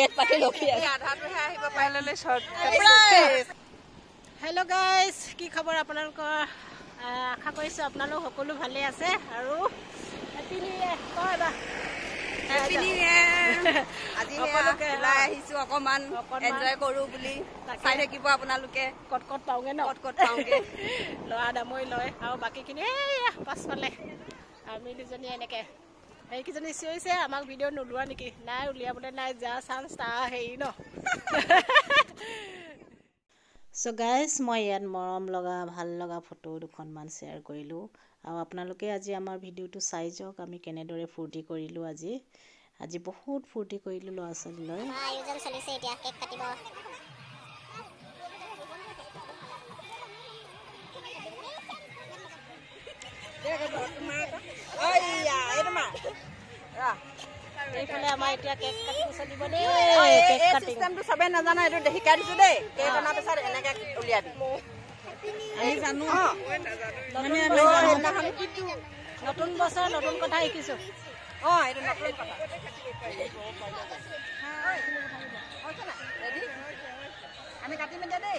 খেত পাতি লখি আছে আধাটোহে আহিব পাৰিলে শৰ্ট হেল্ল' গাইজ কি খবৰ আপোনালোকৰ আশা কৰিছোঁ আপোনালোক সকলো ভালে আছে আৰু হেপী নিউ ইয়েৰ কয় বা হেপী নিউ ইয়েৰ আজি ওলাই আহিছোঁ অকণমান এনজয় কৰোঁ বুলি চাই থাকিব আপোনালোকে ক'ত ক'ত পাওঁগৈ ন ক'ত পাওঁগৈ ল'ৰা দামৰি লয় আৰু বাকীখিনি পাছফালে আমি দুজনীয়ে এনেকৈ সেইকেইজনী চিঞৰিছে আমাক ভিডিঅ' নোলোৱা নেকি নাই উলিয়াবলৈ নাই যা চান্স তাৰ হেৰি ন চ' গাইজ মই ইয়াত মৰম লগা ভাল লগা ফটো দুখনমান শ্বেয়াৰ কৰিলোঁ আৰু আপোনালোকে আজি আমাৰ ভিডিঅ'টো চাই যাওক আমি কেনেদৰে ফূৰ্তি কৰিলোঁ আজি বহুত ফূৰ্তি কৰিলোঁ ল'ৰা ছোৱালী লৈ আয়োজন চলিছে এতিয়া কেক কাটিব এইফালে আমাৰ এতিয়া কেক কাটিব চলিব দেই কেক চিষ্টেমটো চবে নাজানো এইটো শিকাই দিছোঁ দেই কেক অনাৰ পিছত এনেকৈ উলিয়াবি আমি জানো নতুন বছৰ নতুন কথা শিকিছোঁ এইটো নতুন কথা আমি কাটিম এতিয়া দেই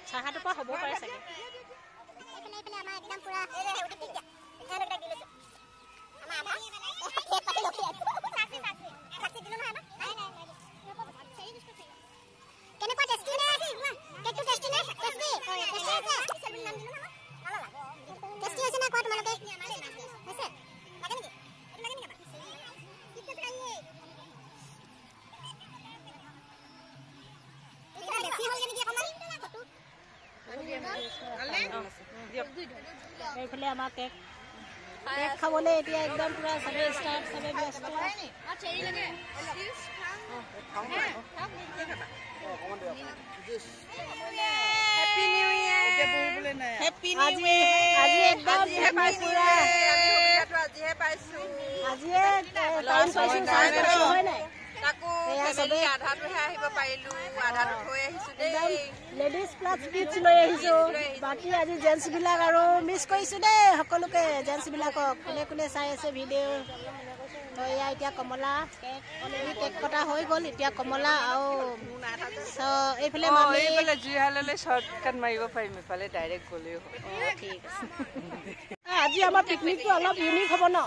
চাহটোৰ পৰা হ'ব পাৰে চাগে এইফালে আমাৰ কেক খাবলৈ এতিয়া একদম পুৰা চবে ষ্টাৰ্ট চবে ব্যস্ত happy new year happy new year আজি একদম পুৰা আজিহে পাইছোঁ আজিয়ে টাইম পাইছোঁ হয় নাই তাকো ফেমিলি আধাটোহে আহিব পাৰিলোঁ আধাটো থৈ আহিছোঁ দেই লেডিজ প্লাছ কিডছ লৈ আহিছোঁ বাকী আজি জেণ্টছবিলাক আৰু মিছ কৰিছোঁ দেই সকলোকে জেণ্টছবিলাকক কোনে কোনে চাই আছে ভিডিঅ' এয়া এতিয়া কমলা কেক অলৰেডি কেক কটা হৈ গ'ল এতিয়া কমলা আৰু এইফালে জুইহাললৈ শ্বৰ্টকাট মাৰিব পাৰিম এইফালে ডাইৰেক্ট গ'লেও ঠিক আছে আজি আমাৰ পিকনিকটো অলপ ইউনিক হ'ব ন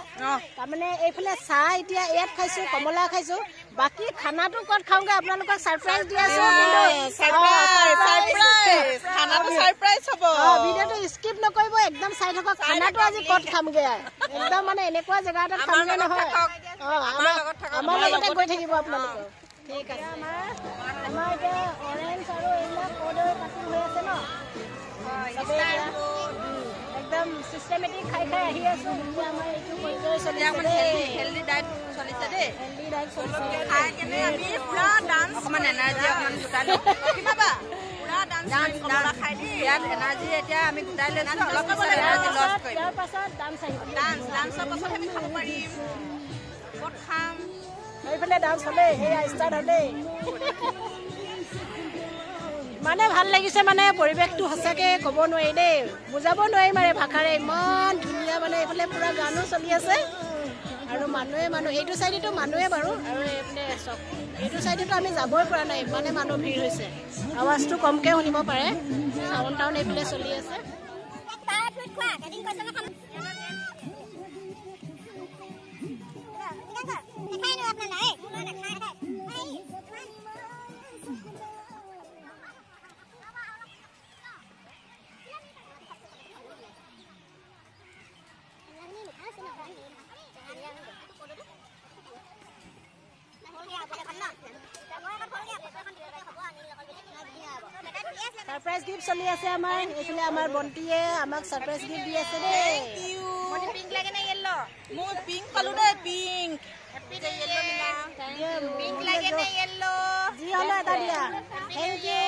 তাৰমানে এইফালে চাহ এতিয়া ইয়াত খাইছোঁ কমলা খাইছোঁ বাকী খানাটো ক'ত খাওঁগৈ আপোনালোকক ছাৰপ্ৰাইজ দি আছোঁ ভিডিঅ'টো স্কিপ নকৰিব একদম চাই থাকক খানাটো আজি ক'ত খামগৈ একদম মানে এনেকুৱা জেগা এটাত খামগৈ নহয় আমাৰ লগতে গৈ থাকিব আপোনালোকৰ ঠিক আছে আমাৰ এতিয়া অৰেঞ্জ আৰু এইবিলাক ক'দৈ কাটি হৈ আছে ন একদম চিষ্টেমেটিক খাই আহি আছোঁ এতিয়া আমাৰ এইটো পৰ্যায় চলিছে হেল্ডি ডায়েট চলিছে দেই হেল্ডি ডায়েট চলিছে খাই কেনে আমি পুৰা ডান্স অকণমান এনাৰ্জি অকণমান গোটাই লওঁ কিবা পুৰা ডান্স খাই দিম ইয়াত এনাৰ্জি এতিয়া আমি গোটাই লৈছোঁ অলপ পিছত এনাৰ্জি লছ কৰিম তাৰ পাছত ডান্স আহিব ডান্সৰ পাছত আমি খাব পাৰিম ক'ত খাম এইফালে ডান্স হ'লেই সেয়া ষ্টাৰ্ট হ'লেই মানে ভাল লাগিছে মানে পৰিৱেশটো সঁচাকৈ ক'ব নোৱাৰি দেই বুজাব নোৱাৰি মানে ভাষাৰে ইমান ধুনীয়া মানে এইফালে পূৰা গানো চলি আছে আৰু মানুহ এইটো চাইডেতো মানুহে বাৰু আৰু এইফালে চব এইটো চাইডেতো আমি যাবই পৰা নাই ইমানে মানুহ ভিৰ হৈছে আৱাজটো কমকৈ শুনিব পাৰে চাউণ্ড টাউন এইফালে চলি আছে सरप्राइज गिफ्ट चली আছে আমাৰ এইফালে আমাৰ বন্টিয়ে আমাক सरप्राइज गिफ्ट দি আছে দেই মনি পিংক লাগে না ইয়েলো মই পিংক পালো দেই পিংক পিংক লাগে নে ইয়েলো জি হলো এটা দিয়া থ্যাংক ইউ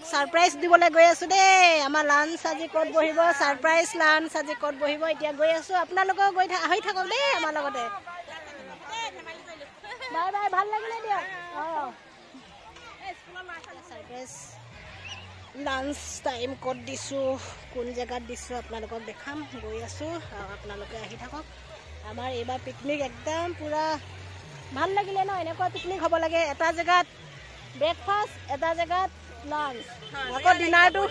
सरप्राइज दिबले गई आसो दे आमार लांच आज कत बहिब सरप्राइज लांच आज कत बहिब इतना गई आसो आपनालोक गई आहि थाকক दे आमार लगते बाय बाय ভাল লাগিলে দিয়া सरप्राइज लांच टाइम कत दिसु कोन जगह दिसु आपनालोक देखाम गई आसो आपनालोके आहि थाকক आमार एबार पिकनिक एकदम पूरा ভাল লাগিলে न एनेका पिकनिक हब लागे एटा जगह ब्रेकफास्ट एटा जगह लांच আকৌ ডিনাৰটো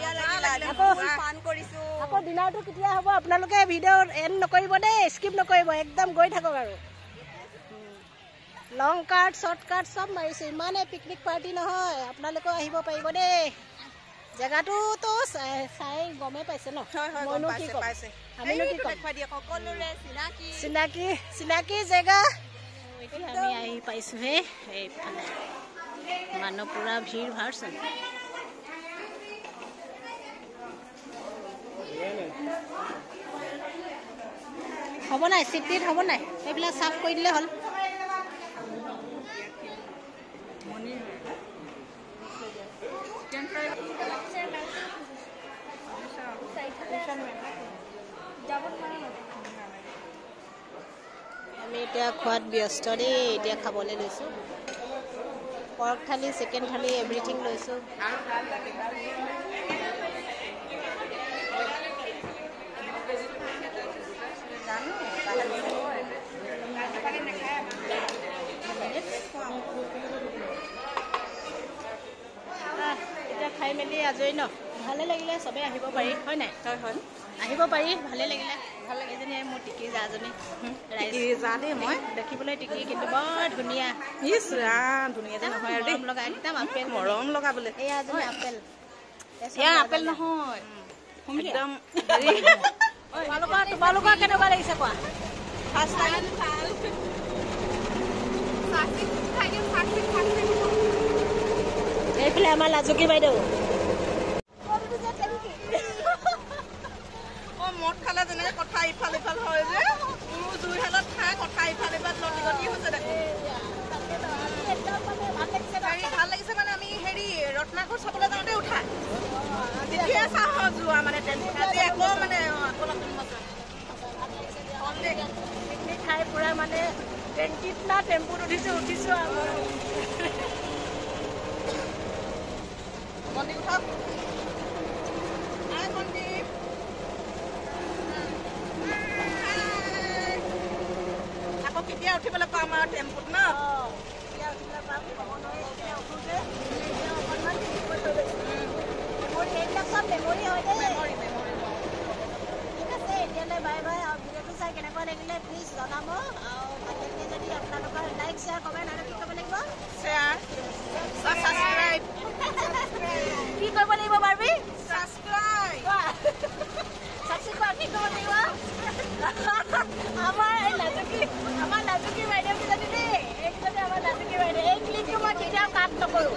আকৌ ডিনাৰটো কেতিয়া হ'ব আপোনালোকে ভিডিও এন্ড নকৰিব দে স্কিপ নকৰিব একদম গৈ থাকক আৰু লং কাট শৰ্ট কাট সব মাৰিছে ইমানে পিকনিক পাৰ্টি নহয় আপোনালোকে আহিব পাৰিব দে জায়গাটো তো চাই গমে পাইছে ন মইনো কি পাইছে আমিনো কি দেখুৱা দিয়া সকলোৰে চিনাকি জায়গা এতিয়া আমি আহি পাইছো হে এইফালে मानो पूरा भीड़ भाड़ से हम ना सीट हम ना ये साफ कर दिले हल खुद व्यस्त दे खाबले लैसो पर्क थाली सेकेंड थाली एवरीथिंग लैसो खाई मेली आजरी न भाले लगिले सबे आहिब पारि হয় নাই হয় আহিব পাৰি ভালে লাগিলে এজনী মোৰ টিকি জাজনী টিকি জানে মই দেখিবলৈ টিকি কিন্তু বৰ ধুনিয়া ইস ৰাম ধুনিয়া যে নহয় আৰু দেই মৰম লগা একদম আপেল মৰম লগা বলে এই আজনী আপেল এয়া আপেল নহয় একদম তোমালোকৰ কেনেকুৱা লাগিছে কোৱা? এইফালে আমাৰ লাজুকী বাইদেউ মদ খালে যেনেকে কথা ইফাল ইফাল হয় যে জুইশালত খাই কথা ইফাল ইফাল লটি গতি হৈছে দেখোন। ভাল লাগিছে মানে আমি হেৰি ৰত্নাকৰ চাবলৈ যাওঁতে উঠা তেতিয়া চাহ যোৱা মানে আজি আকৌ মানে পিকনিক খাই পুৰা মানে টেংকিত না টেম্পুত উঠিছো মন্দিৰ উঠক মন্দিৰ আকৌ কেতিয়া উঠিবলৈ পাম আৰু টেম্পুত ন এইবিলাক চব মেমৰি হয় দেই। ঠিক আছে এতিয়ালৈ বাই বাই। আৰু ভিডিঅ'টো চাই কেনেকুৱা লাগিলে প্লিজ জনাব। আৰু ভালকৈ যদি আপোনালোকৰ লাইক শ্বেয়াৰ কমেণ্ট আৰু কি কৰিব লাগিব শ্বেয়াৰ ছাবস্ক্ৰাইব কি কৰিব লাগিব বাৰ্বি? ছাবস্ক্ৰাইব কি কৰিব লাগিব? আমাৰ লাজুকী বাইদেউ কেইজনী দেই। এইকেইজনী আমাৰ লাজুকী বাইদেউ। এই ক্লিপটো মই কেতিয়াও কাট নকৰোঁ।